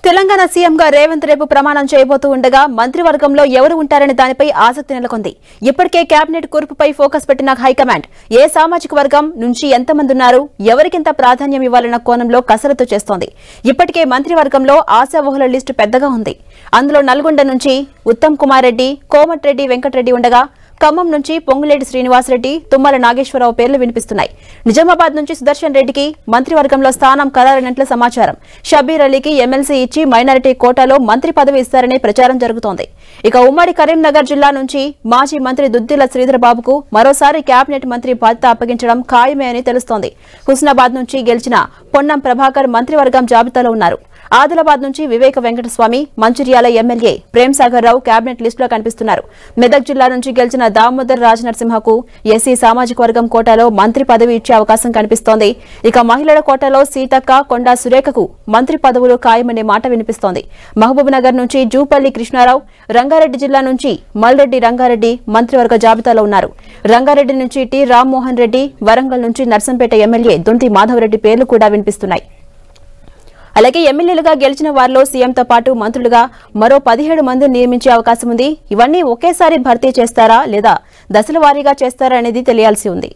తెలంగాణ సీఎంగా రేవంత్ రేపు ప్రమాణం చేయబోతూ ఉండగా మంత్రివర్గంలో ఎవరు ఉంటారనే దానిపై ఆసక్తి నెలకొంది. ఇప్పటికే కేబినెట్ కూర్పుపై ఫోకస్ పెట్టిన హైకమాండ్ ఏ సామాజిక వర్గం నుంచి ఎంతమంది ఉన్నారు, ఎవరికింత ప్రాధాన్యం ఇవ్వాలన్న కోణంలో కసరత్తు చేస్తోంది. ఇప్పటికే మంత్రివర్గంలో ఆశావహుల లిస్టు పెద్దగా ఉంది. అందులో నల్గొండ నుంచి ఉత్తమ్ కుమార్ రెడ్డి, కోమటిరెడ్డి వెంకటరెడ్డి ఉండగా ఖమ్మం నుంచి పొంగులేటి శ్రీనివాసరెడ్డి, తుమ్మల నాగేశ్వరరావు పేర్లు వినిపిస్తున్నాయి. నిజామాబాద్ నుంచి సుదర్శన్ రెడ్డికి మంత్రివర్గంలో స్థానం ఖరారైనట్లు సమాచారం. షబీర్ అలీకి ఎమ్మెల్సీ ఇచ్చి మైనారిటీ కోటాలో మంత్రి పదవి ఇస్తారనే ప్రచారం జరుగుతోంది. ఇక ఉమ్మడి కరీంనగర్ జిల్లా నుంచి మాజీ మంత్రి దుద్దిల శ్రీధరబాబుకు మరోసారి కేబినెట్ మంత్రి బాధ్యత అప్పగించడం ఖాయమే అని తెలుస్తోంది. హుస్నాబాద్ నుంచి గెలిచిన పొన్నం ప్రభాకర్ మంత్రివర్గం జాబితాలో ఉన్నారు. ఆదిలాబాద్ నుంచి వివేక వెంకటస్వామి, మంచిర్యాల ఎమ్మెల్యే ప్రేమ్సాగర్ రావు కేబినెట్ లిస్టులో కనిపిస్తున్నారు. మెదక్ జిల్లా నుంచి గెలిచిన దామోదర్ రాజనరసింహకు ఎస్సీ సామాజిక వర్గం కోటాలో మంత్రి పదవి ఇచ్చే అవకాశం కనిపిస్తోంది. ఇక మహిళల కోటాలో సీతక్క, కొండా సురేఖకు మంత్రి పదవులు ఖాయమనే మాట వినిపిస్తోంది. మహబూబ్నగర్ నుంచి జూపల్లి కృష్ణారావు, రంగారెడ్డి జిల్లా నుంచి మల్రెడ్డి రంగారెడ్డి మంత్రివర్గ జాబితాలో ఉన్నారు. రంగారెడ్డి నుంచి టి రామ్మోహన్ రెడ్డి, వరంగల్ నుంచి నర్సంపేట ఎమ్మెల్యే దొంతి మాధవరెడ్డి పేర్లు కూడా వినిపిస్తున్నాయి. అలాగే ఎమ్మెల్యేలుగా గెలిచిన వారిలో సీఎంతో పాటు మంత్రులుగా మరో 17 మందిని నియమించే అవకాశం ఉంది. ఇవన్నీ ఒకేసారి భర్తీ చేస్తారా లేదా దశల వారీగా చేస్తారా అనేది తెలియాల్సి ఉంది.